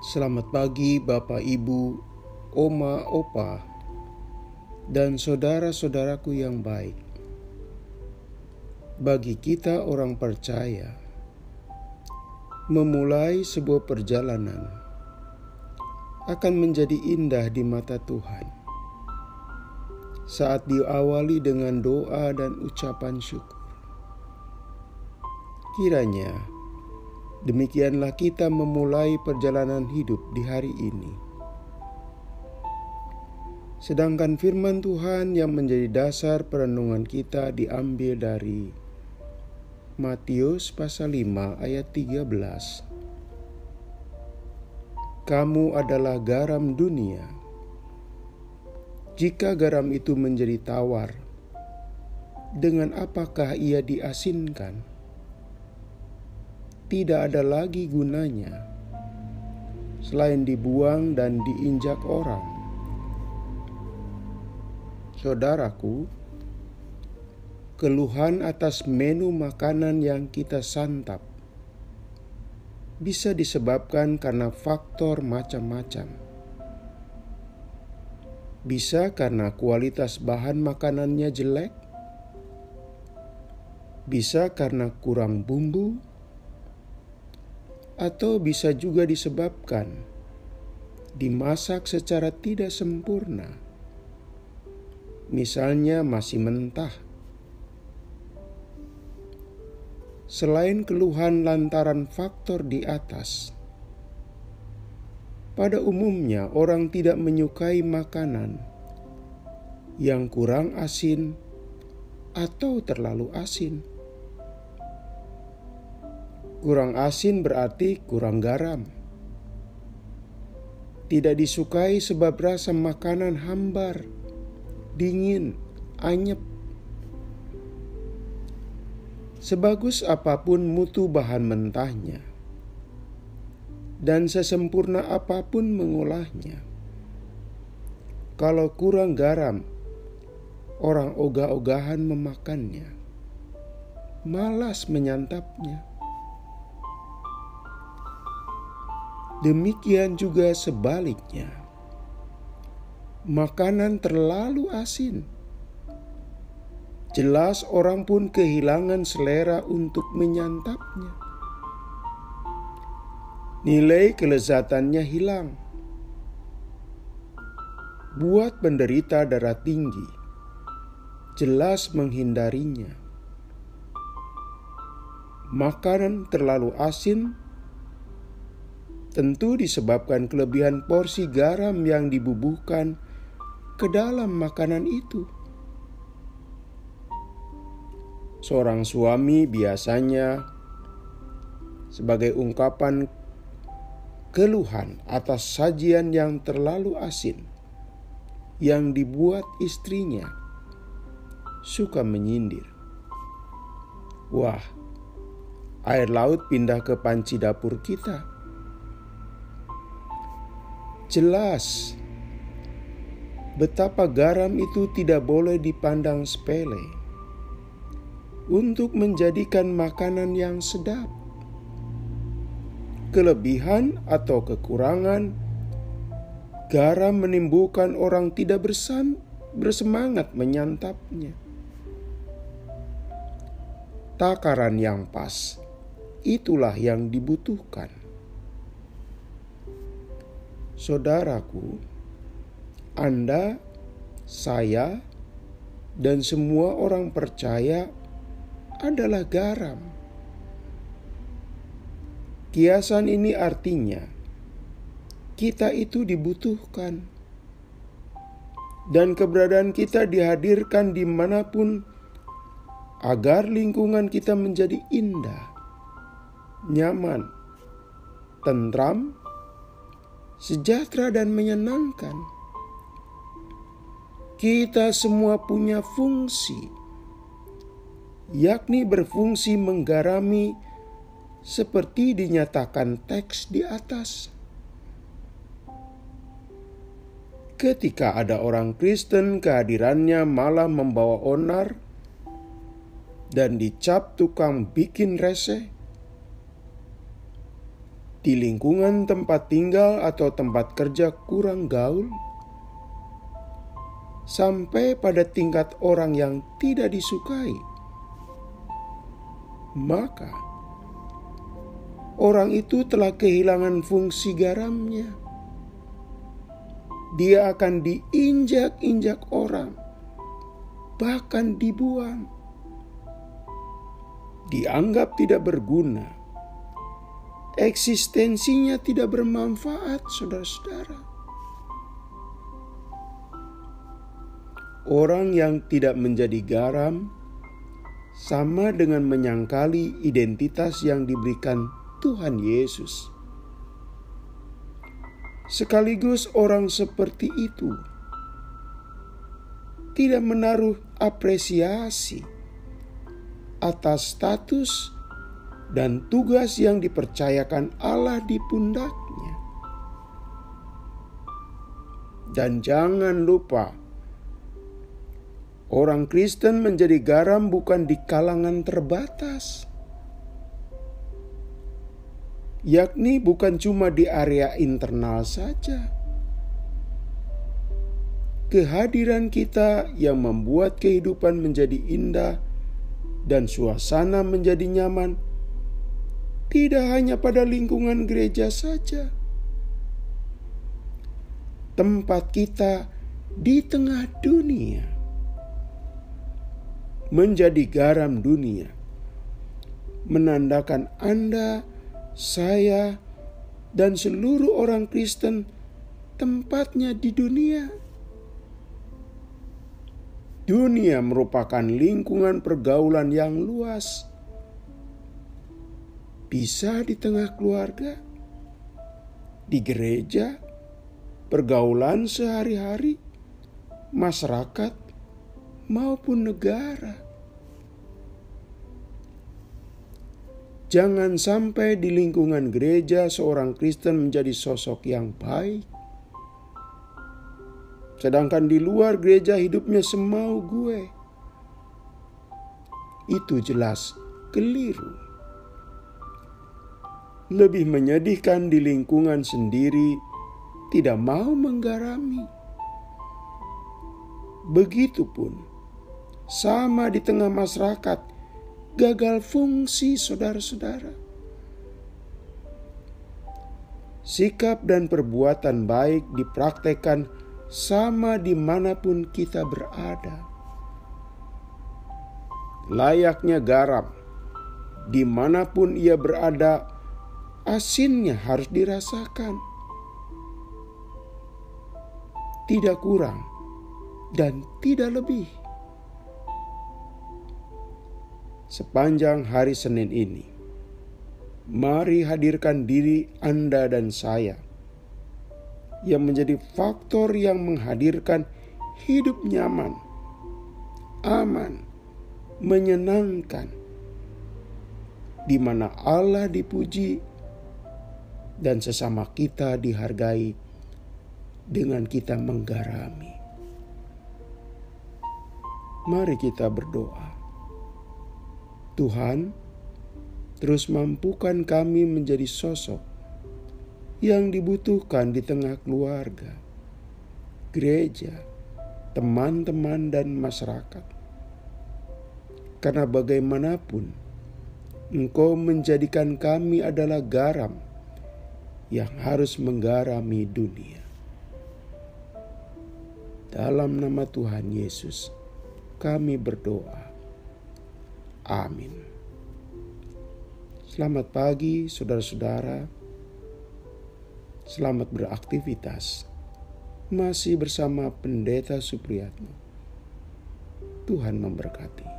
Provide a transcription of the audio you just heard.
Selamat pagi Bapak Ibu, Oma, Opa, dan saudara-saudaraku yang baik. Bagi kita orang percaya, memulai sebuah perjalanan akan menjadi indah di mata Tuhan saat diawali dengan doa dan ucapan syukur. Kiranya demikianlah kita memulai perjalanan hidup di hari ini. Sedangkan firman Tuhan yang menjadi dasar perenungan kita diambil dari Matius pasal 5 ayat 13. Kamu adalah garam dunia. Jika garam itu menjadi tawar, dengan apakah ia diasinkan? Tidak ada lagi gunanya selain dibuang dan diinjak orang. Saudaraku, keluhan atas menu makanan yang kita santap bisa disebabkan karena faktor macam-macam. Bisa karena kualitas bahan makanannya jelek, bisa karena kurang bumbu, atau bisa juga disebabkan dimasak secara tidak sempurna, misalnya masih mentah. Selain keluhan lantaran faktor di atas, pada umumnya orang tidak menyukai makanan yang kurang asin atau terlalu asin. Kurang asin berarti kurang garam. Tidak disukai sebab rasa makanan hambar, dingin, anyep. Sebagus apapun mutu bahan mentahnya, dan sesempurna apapun mengolahnya, kalau kurang garam, orang ogah-ogahan memakannya, malas menyantapnya. Demikian juga sebaliknya, makanan terlalu asin, jelas orang pun kehilangan selera untuk menyantapnya. Nilai kelezatannya hilang. Buat penderita darah tinggi jelas menghindarinya. Makanan terlalu asin tentu disebabkan kelebihan porsi garam yang dibubuhkan ke dalam makanan itu. Seorang suami biasanya sebagai ungkapan keluhan atas sajian yang terlalu asin yang dibuat istrinya, suka menyindir, "Wah, air laut pindah ke panci dapur kita." Jelas betapa garam itu tidak boleh dipandang sepele untuk menjadikan makanan yang sedap. Kelebihan atau kekurangan garam menimbulkan orang tidak bersemangat menyantapnya. Takaran yang pas, itulah yang dibutuhkan. Saudaraku, Anda, saya, dan semua orang percaya adalah garam. Kiasan ini artinya kita itu dibutuhkan, dan keberadaan kita dihadirkan dimanapun agar lingkungan kita menjadi indah, nyaman, tentram, sejahtera, dan menyenangkan. Kita semua punya fungsi, yakni berfungsi menggarami seperti dinyatakan teks di atas. Ketika ada orang Kristen, kehadirannya malah membawa onar dan dicap tukang bikin reseh, di lingkungan tempat tinggal atau tempat kerja kurang gaul, sampai pada tingkat orang yang tidak disukai, maka orang itu telah kehilangan fungsi garamnya. Dia akan diinjak-injak orang, bahkan dibuang, dianggap tidak berguna, eksistensinya tidak bermanfaat, saudara-saudara. Orang yang tidak menjadi garam sama dengan menyangkali identitas yang diberikan Tuhan Yesus. Sekaligus orang seperti itu tidak menaruh apresiasi atas status dan tugas yang dipercayakan Allah di pundaknya. Dan jangan lupa, orang Kristen menjadi garam bukan di kalangan terbatas, yakni bukan cuma di area internal saja. Kehadiran kita yang membuat kehidupan menjadi indah dan suasana menjadi nyaman tidak hanya pada lingkungan gereja saja. Tempat kita di tengah dunia, menjadi garam dunia, menandakan Anda, saya, dan seluruh orang Kristen tempatnya di dunia. Dunia merupakan lingkungan pergaulan yang luas. Bisa di tengah keluarga, di gereja, pergaulan sehari-hari, masyarakat, maupun negara. Jangan sampai di lingkungan gereja seorang Kristen menjadi sosok yang baik, sedangkan di luar gereja hidupnya semau gue. Itu jelas keliru. Lebih menyedihkan di lingkungan sendiri tidak mau menggarami. Begitupun sama di tengah masyarakat, gagal fungsi, saudara-saudara. Sikap dan perbuatan baik dipraktekkan sama dimanapun kita berada. Layaknya garam, dimanapun ia berada, asinnya harus dirasakan. Tidak kurang dan tidak lebih. Sepanjang hari Senin ini, mari hadirkan diri Anda dan saya yang menjadi faktor yang menghadirkan hidup nyaman, aman, menyenangkan, di mana Allah dipuji dan sesama kita dihargai dengan kita menggarami. Mari kita berdoa. Tuhan, terus mampukan kami menjadi sosok yang dibutuhkan di tengah keluarga, gereja, teman-teman, dan masyarakat. Karena bagaimanapun, Engkau menjadikan kami adalah garam yang harus menggarami dunia. Dalam nama Tuhan Yesus, kami berdoa. Amin. Selamat pagi, saudara-saudara. Selamat beraktivitas. Masih bersama Pendeta Supriyatno. Tuhan memberkati.